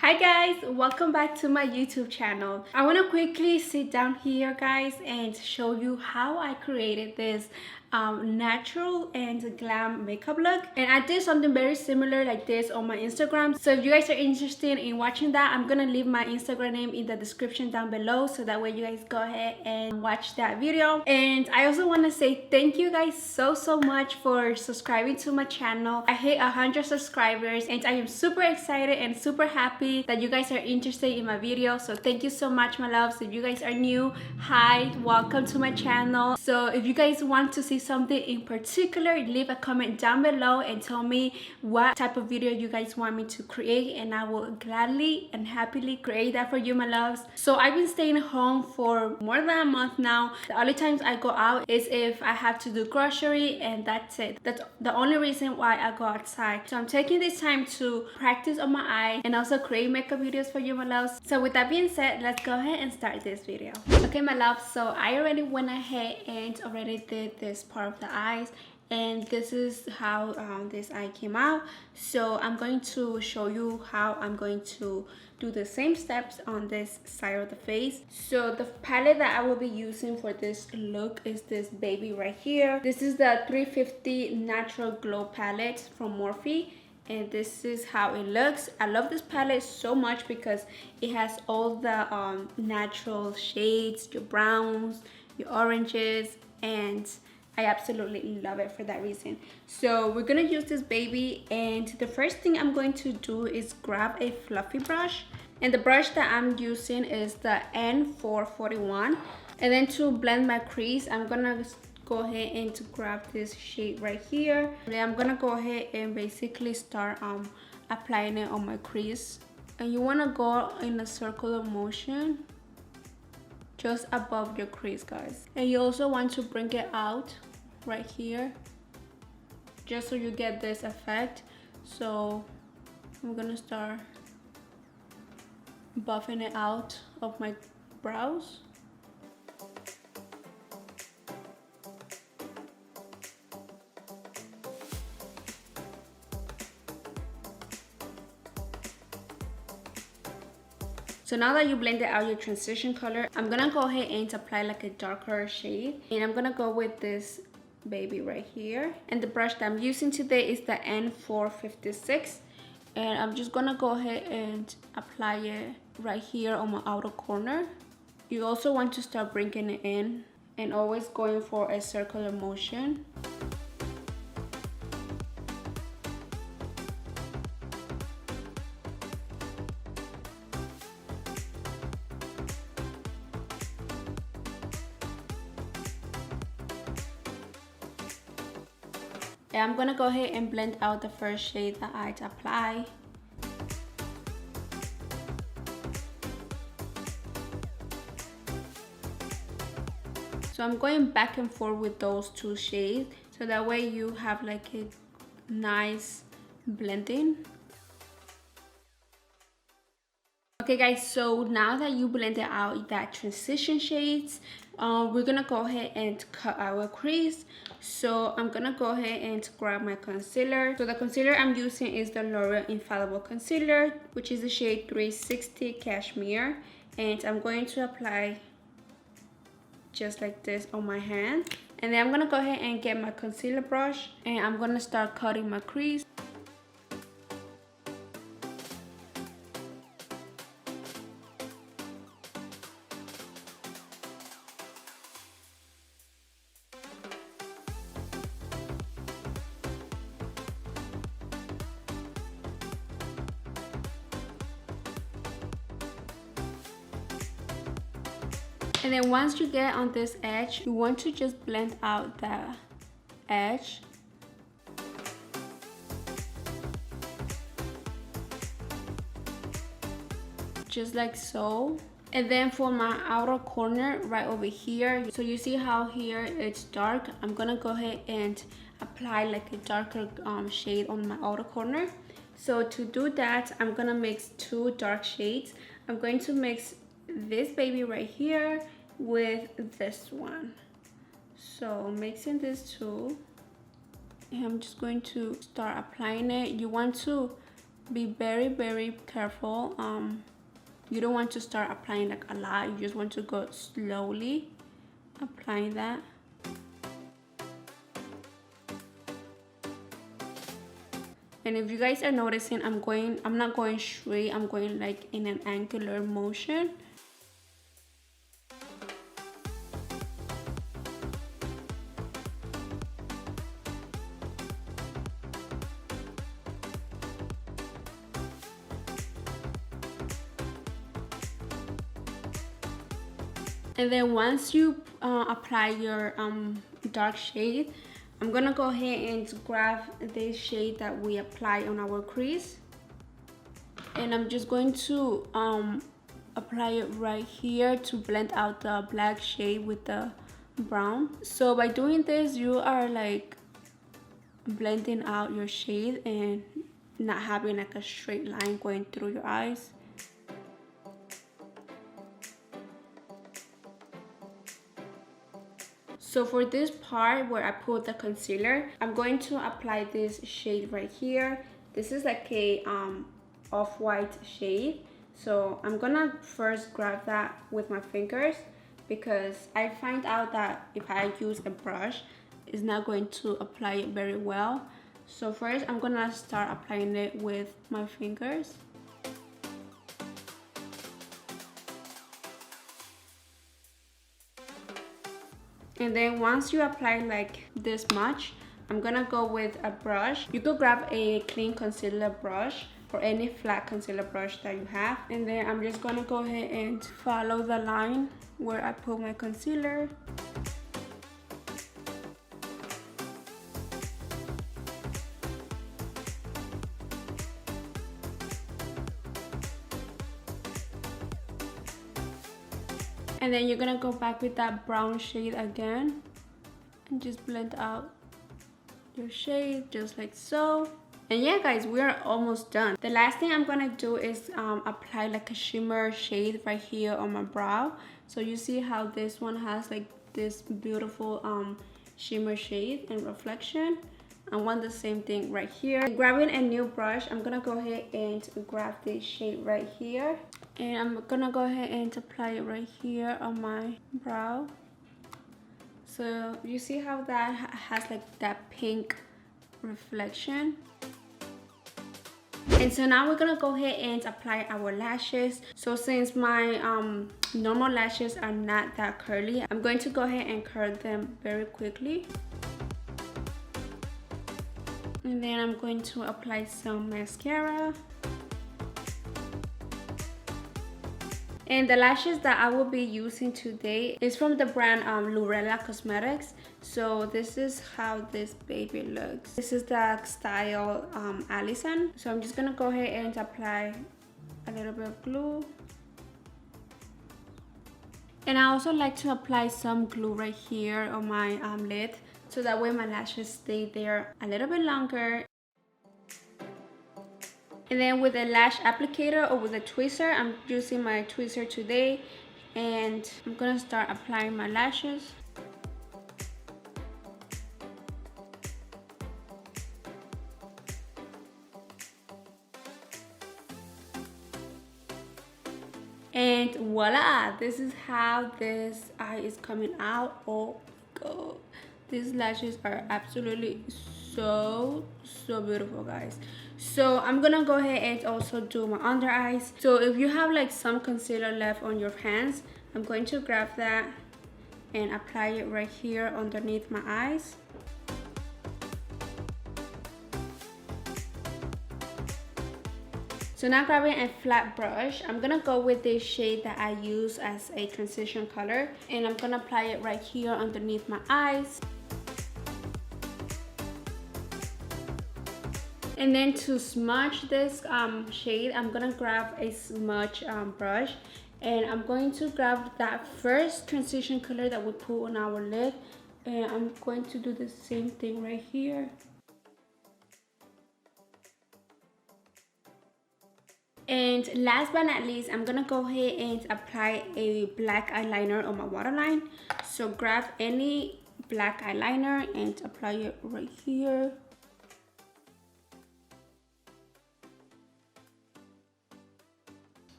Hi guys, welcome back to my YouTube channel. I want to quickly sit down here guys and show you how I created this natural and glam makeup look, and I did something very similar like this on my Instagram. So if you guys are interested in watching that, I'm gonna leave my Instagram name in the description down below, so that way you guys go ahead and watch that video. And I also want to say thank you guys so much for subscribing to my channel. I hit 100 subscribers and I am super excited and super happy that you guys are interested in my video. So thank you so much, my loves. If you guys are new, hi, welcome to my channel. So if you guys want to see something in particular, leave a comment down below and tell me what type of video you guys want me to create, and I will gladly and happily create that for you, my loves. So I've been staying home for more than a month now. The only times I go out is if I have to do grocery, and that's it. That's the only reason why I go outside. So I'm taking this time to practice on my eye and also create makeup videos for you, my loves. So with that being said, let's go ahead and start this video. Okay, my loves, so I already went ahead and already did this part of the eyes, and this is how this eye came out. So I'm going to show you how I'm going to do the same steps on this side of the face. So the palette that I will be using for this look is this baby right here. This is the 350 Natural Glow palette from Morphe, and this is how it looks. I love this palette so much because it has all the natural shades, your browns, your oranges, and I absolutely love it for that reason. So we're gonna use this baby, and the first thing I'm going to do is grab a fluffy brush, and the brush that I'm using is the N441. And then to blend my crease, I'm gonna go ahead and to grab this shade right here, and then I'm gonna go ahead and basically start applying it on my crease. And you want to go in a circular motion just above your crease, guys. And you also want to bring it out right here just so you get this effect. So I'm gonna start buffing it out of my brows. So now that you blended out your transition color, I'm gonna go ahead and apply like a darker shade, and I'm gonna go with this baby right here. And the brush that I'm using today is the N456, and I'm just gonna go ahead and apply it right here on my outer corner. You also want to start bringing it in and always going for a circular motion. And I'm gonna go ahead and blend out the first shade that I apply. So I'm going back and forth with those two shades, so that way you have like a nice blending. Okay guys, so now that you blended out that transition shades, we're gonna go ahead and cut our crease. So I'm gonna go ahead and grab my concealer. So the concealer I'm using is the L'Oreal Infallible Concealer, which is the shade 360 Cashmere. And I'm going to apply just like this on my hand. And then I'm gonna go ahead and get my concealer brush, and I'm gonna start cutting my crease. And then once you get on this edge, you want to just blend out the edge. Just like so. And then for my outer corner right over here, so you see how here it's dark, I'm gonna go ahead and apply like a darker shade on my outer corner. So to do that, I'm gonna mix two dark shades. I'm going to mix this baby right here with this one. So mixing these two, and I'm just going to start applying it. You want to be very careful. You don't want to start applying like a lot. You just want to go slowly applying that. And if you guys are noticing, I'm not going straight, I'm going like in an angular motion. And then once you apply your dark shade, I'm gonna go ahead and grab this shade that we apply on our crease, and I'm just going to apply it right here to blend out the black shade with the brown. So by doing this, you are like blending out your shade and not having like a straight line going through your eyes. So for this part where I put the concealer, I'm going to apply this shade right here. This is like a off-white shade. So I'm gonna first grab that with my fingers because I find out that if I use a brush, it's not going to apply it very well. So first I'm gonna start applying it with my fingers. And then once you apply like this much, I'm gonna go with a brush. You could grab a clean concealer brush or any flat concealer brush that you have. And then I'm just gonna go ahead and follow the line where I put my concealer. And then you're gonna go back with that brown shade again and just blend out your shade just like so. And yeah guys, we are almost done. The last thing I'm gonna do is apply like a shimmer shade right here on my brow. So you see how this one has like this beautiful shimmer shade and reflection. I want the same thing right here. Grabbing a new brush, I'm gonna go ahead and grab this shade right here. And I'm gonna go ahead and apply it right here on my brow. So you see how that has like that pink reflection. And so now we're gonna go ahead and apply our lashes. So since my normal lashes are not that curly, I'm going to go ahead and curl them very quickly. And then I'm going to apply some mascara. And the lashes that I will be using today is from the brand Lurella Cosmetics. So this is how this baby looks. This is the style Allison. So I'm just gonna go ahead and apply a little bit of glue. And I also like to apply some glue right here on my lid, so that way my lashes stay there a little bit longer. And then with a lash applicator or with a tweezer, I'm using my tweezer today, and I'm gonna start applying my lashes. And voila, this is how this eye is coming out. Oh god, these lashes are absolutely so beautiful, guys. So I'm gonna go ahead and also do my under eyes. So if you have like some concealer left on your hands, I'm going to grab that and apply it right here underneath my eyes. So now grabbing a flat brush, I'm gonna go with this shade that I use as a transition color, and I'm gonna apply it right here underneath my eyes. And then to smudge this shade, I'm gonna grab a smudge brush, and I'm going to grab that first transition color that we put on our lid, and I'm going to do the same thing right here. And last but not least, I'm gonna go ahead and apply a black eyeliner on my waterline. So grab any black eyeliner and apply it right here.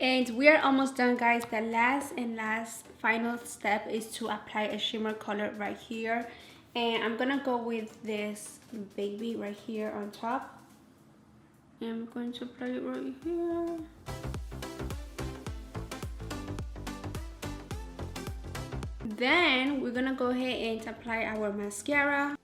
And we are almost done, guys. The last final step is to apply a shimmer color right here, and I'm gonna go with this baby right here on top. I'm going to apply it right here. Then we're gonna go ahead and apply our mascara.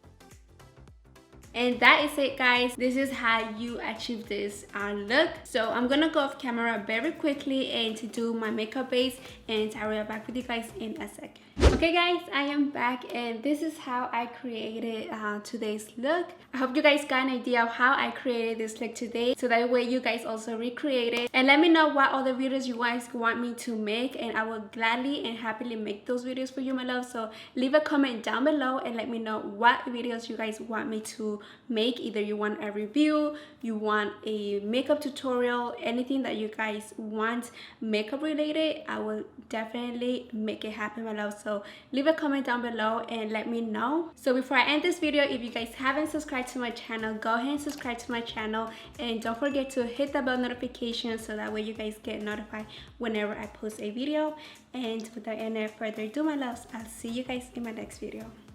And that is it, guys. This is how you achieve this look. So I'm gonna go off camera very quickly and to do my makeup base, and I will be back with you guys in a second. Okay guys, I am back, and this is how I created today's look. I hope you guys got an idea of how I created this look today, so that way you guys also recreate it. And let me know what other videos you guys want me to make, and I will gladly and happily make those videos for you, my love. So leave a comment down below and let me know what videos you guys want me to make. Either you want a review, you want a makeup tutorial, anything that you guys want makeup related, I will definitely make it happen, my love. So leave a comment down below and let me know. So before I end this video, if you guys haven't subscribed to my channel, go ahead and subscribe to my channel, and don't forget to hit the bell notification so that way you guys get notified whenever I post a video. And without any further ado, my loves, I'll see you guys in my next video.